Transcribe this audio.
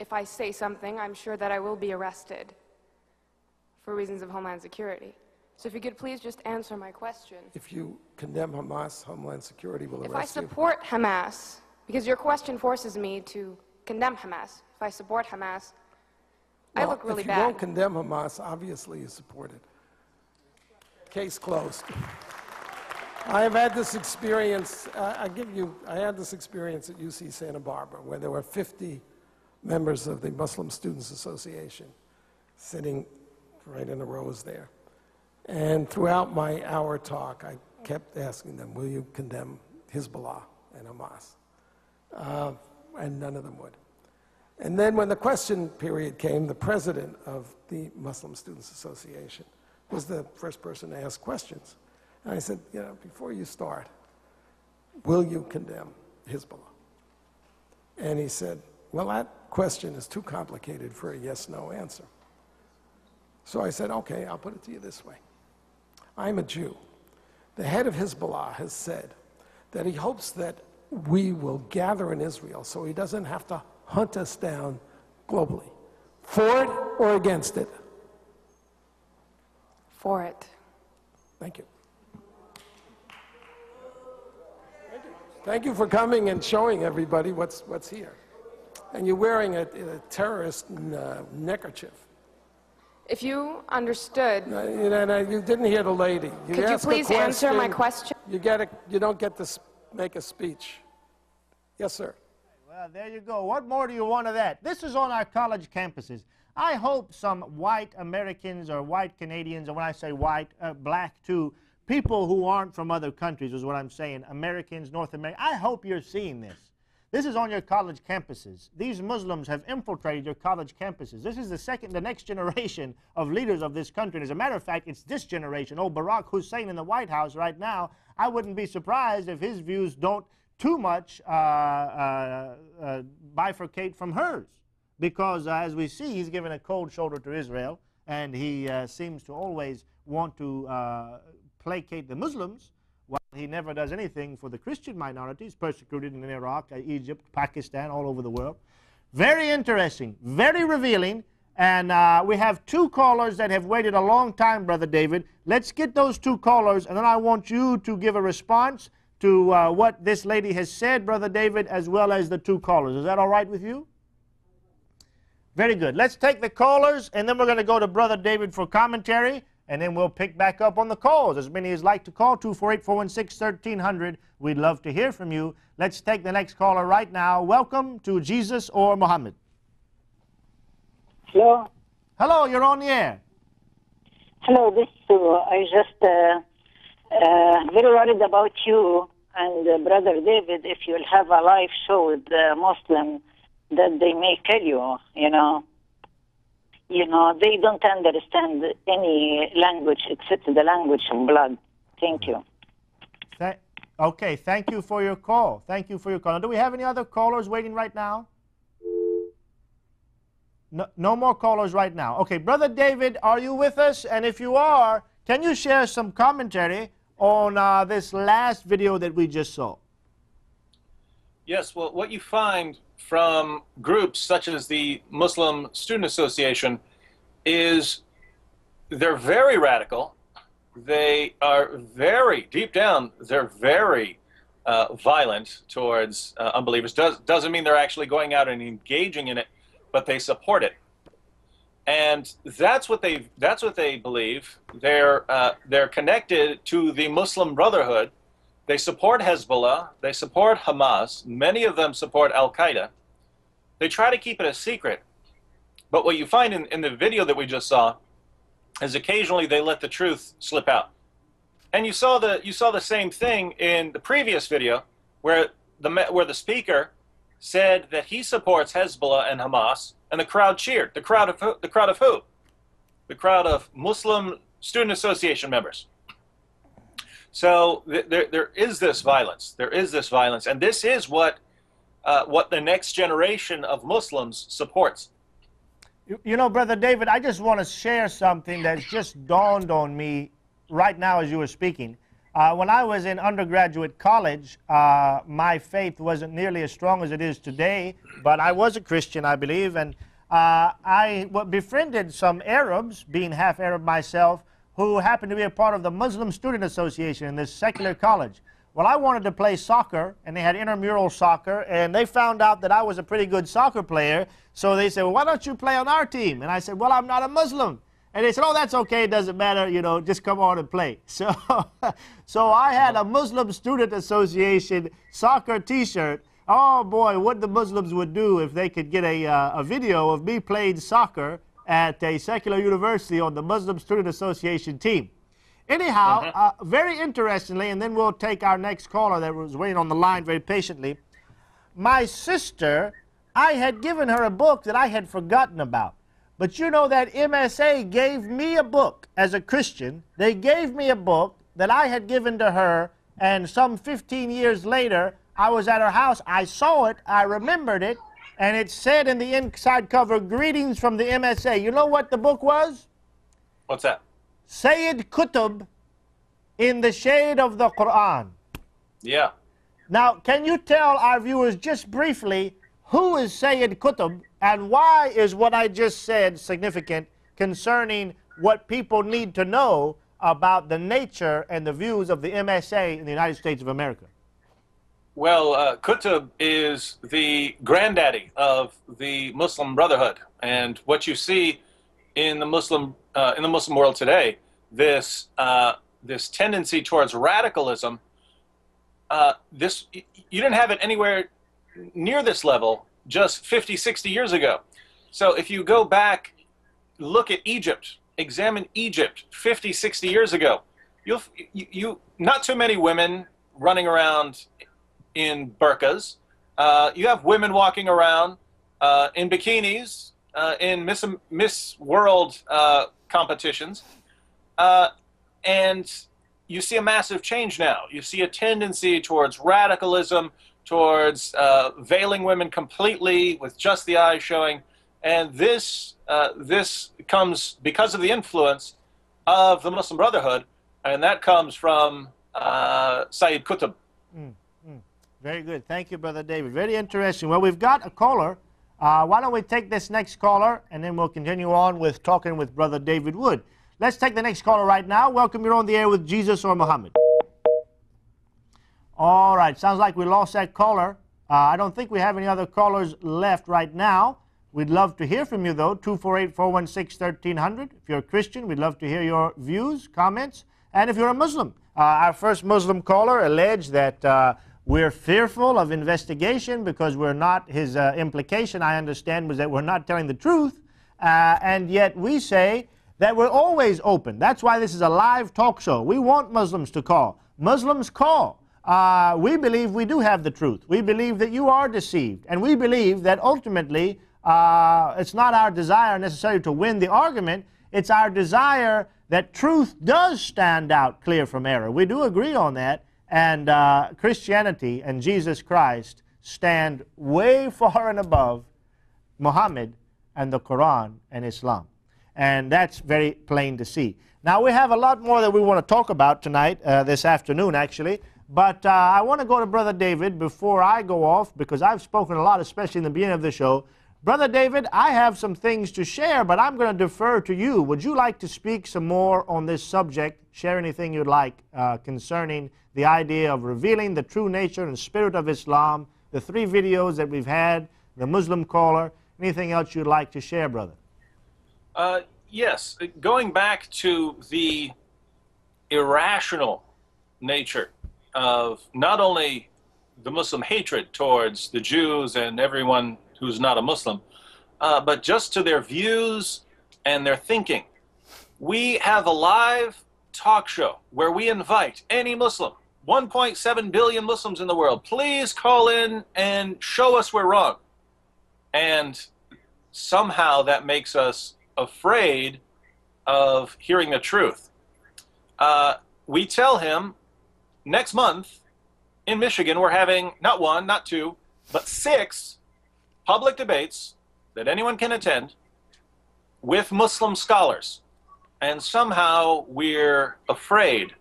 if I say something, I'm sure that I will be arrested for reasons of Homeland Security. So if you could please just answer my question. If you condemn Hamas, Homeland Security will arrest you. If I support Hamas, because your question forces me to condemn Hamas, if I support Hamas, I look really bad. If you won't condemn Hamas, obviously you support it. Case closed. I have had this experience, I had this experience at UC Santa Barbara where there were 50 members of the Muslim Students Association sitting right in the rows there. And throughout my hour talk, I kept asking them, will you condemn Hezbollah and Hamas? And none of them would. And then when the question period came, the president of the Muslim Students Association was the first person to ask questions. And I said, you know, before you start, will you condemn Hezbollah? And he said, well, that question is too complicated for a yes-no answer. So I said, okay, I'll put it to you this way. I'm a Jew. The head of Hezbollah has said that he hopes that we will gather in Israel so he doesn't have to hunt us down globally. For it or against it? For it. Thank you. Thank you for coming and showing everybody what's here. And you're wearing a terrorist neckerchief. If you understood... You didn't hear the lady. Could you please answer my question? You don't get to make a speech. Yes, sir. Well, there you go. What more do you want of that? This is on our college campuses. I hope some white Americans or white Canadians, and when I say white, black too, people who aren't from other countries is what I'm saying, Americans, North America, I hope you're seeing this. This is on your college campuses. These Muslims have infiltrated your college campuses. This is the next generation of leaders of this country. And as a matter of fact, it's this generation. Oh, Barack Hussein in the White House right now, I wouldn't be surprised if his views don't too much bifurcate from hers. Because as we see, he's given a cold shoulder to Israel, and he seems to always want to placate the Muslims, while he never does anything for the Christian minorities persecuted in Iraq, Egypt, Pakistan, all over the world. Very interesting, very revealing, and we have two callers that have waited a long time, Brother David. Let's get those two callers, and then I want you to give a response to what this lady has said, Brother David, as well as the two callers. Is that all right with you? Very good. Let's take the callers, and then we're going to go to Brother David for commentary, and then we'll pick back up on the calls. As many as like to call, 248-416-1300. We'd love to hear from you. Let's take the next caller right now. Welcome to Jesus or Muhammad. Hello. Hello, you're on the air. Hello, this is Sue. I just very worried about you and Brother David if you'll have a live show with the Muslim that they may kill you, you know. You know, they don't understand any language except the language of blood. Thank you. Okay, thank you for your call. Thank you for your call. Now, do we have any other callers waiting right now? No more callers right now. Okay, Brother David, are you with us? And if you are, can you share some commentary on this last video that we just saw? Yes, well, what you find from groups such as the Muslim Student Association is they're very radical. They are very, deep down, they're very violent towards unbelievers. Doesn't mean they're actually going out and engaging in it, but they support it. And that's what they believe. They're connected to the Muslim Brotherhood. They support Hezbollah. They support Hamas. Many of them support Al-Qaeda. They try to keep it a secret. But what you find in the video that we just saw is occasionally they let the truth slip out. And you saw the same thing in the previous video where the speaker said that he supports Hezbollah and Hamas, and the crowd cheered. The crowd of who? The crowd of Muslim Student Association members. So there is this violence. There is this violence, and this is what the next generation of Muslims supports. You know, Brother David, I just want to share something that's just dawned on me right now as you were speaking. When I was in undergraduate college, my faith wasn't nearly as strong as it is today, but I was a Christian, I believe, and I befriended some Arabs, being half Arab myself, who happened to be a part of the Muslim Student Association in this secular college. Well, I wanted to play soccer, and they had intramural soccer, and they found out that I was a pretty good soccer player, so they said, well, why don't you play on our team? And I said, well, I'm not a Muslim. And they said, oh, that's okay, it doesn't matter, you know, just come on and play. So, so I had a Muslim Student Association soccer t-shirt. Oh, boy, what the Muslims would do if they could get a video of me playing soccer at a secular university on the Muslim Student Association team. Anyhow, very interestingly, and then we'll take our next caller that was waiting on the line very patiently. My sister, I had given her a book that I had forgotten about. But you know that MSA gave me a book as a Christian. They gave me a book that I had given to her, and some 15 years later, I was at her house. I saw it, I remembered it, and it said in the inside cover, greetings from the MSA. You know what the book was? What's that? Sayyid Qutb in the Shade of the Quran. Yeah. Now, can you tell our viewers just briefly who is Sayyid Qutb and why is what I just said significant concerning what people need to know about the nature and the views of the MSA in the United States of America? Well, Qutb is the granddaddy of the Muslim Brotherhood, and what you see in the Muslim world today, this tendency towards radicalism, you didn't have it anywhere near this level just 50, 60 years ago. So if you go back, look at Egypt, examine Egypt 50, 60 years ago, you not too many women running around in burqas. You have women walking around in bikinis, in Miss World competitions, and you see a massive change now. You see a tendency towards radicalism, towards veiling women completely with just the eyes showing, and this comes because of the influence of the Muslim Brotherhood, and that comes from Sayyid Qutb. Very good. Thank you, Brother David. Very interesting. Well, we've got a caller. Why don't we take this next caller, and then we'll continue on with talking with Brother David Wood. Let's take the next caller right now. Welcome, you're on the air with Jesus or Muhammad. All right, sounds like we lost that caller. I don't think we have any other callers left right now. We'd love to hear from you, though, 248-416-1300. If you're a Christian, we'd love to hear your views, comments. And if you're a Muslim, our first Muslim caller alleged that we're fearful of investigation because we're not, his implication, I understand, was that we're not telling the truth. And yet we say that we're always open. That's why this is a live talk show. We want Muslims to call. Muslims call. We believe we do have the truth. We believe that you are deceived. And we believe that ultimately it's not our desire necessarily to win the argument. It's our desire that truth does stand out clear from error. We do agree on that. And Christianity and Jesus Christ stand way far and above Muhammad and the Quran and Islam. And that's very plain to see. Now, we have a lot more that we want to talk about tonight, this afternoon, actually. But I want to go to Brother David before I go off, because I've spoken a lot, especially in the beginning of the show. Brother David, I have some things to share, but I'm going to defer to you. Would you like to speak some more on this subject, share anything you'd like concerning the idea of revealing the true nature and spirit of Islam, the 3 videos that we've had, the Muslim caller, anything else you'd like to share, brother? Yes, going back to the irrational nature of not only the Muslim hatred towards the Jews and everyone who's not a Muslim, but just to their views and their thinking. We have a live talk show where we invite any Muslim, 1.7 billion Muslims in the world, please call in and show us we're wrong. And somehow that makes us afraid of hearing the truth. We tell him next month in Michigan we're having not 1, not 2, but 6 public debates that anyone can attend with Muslim scholars. And somehow we're afraid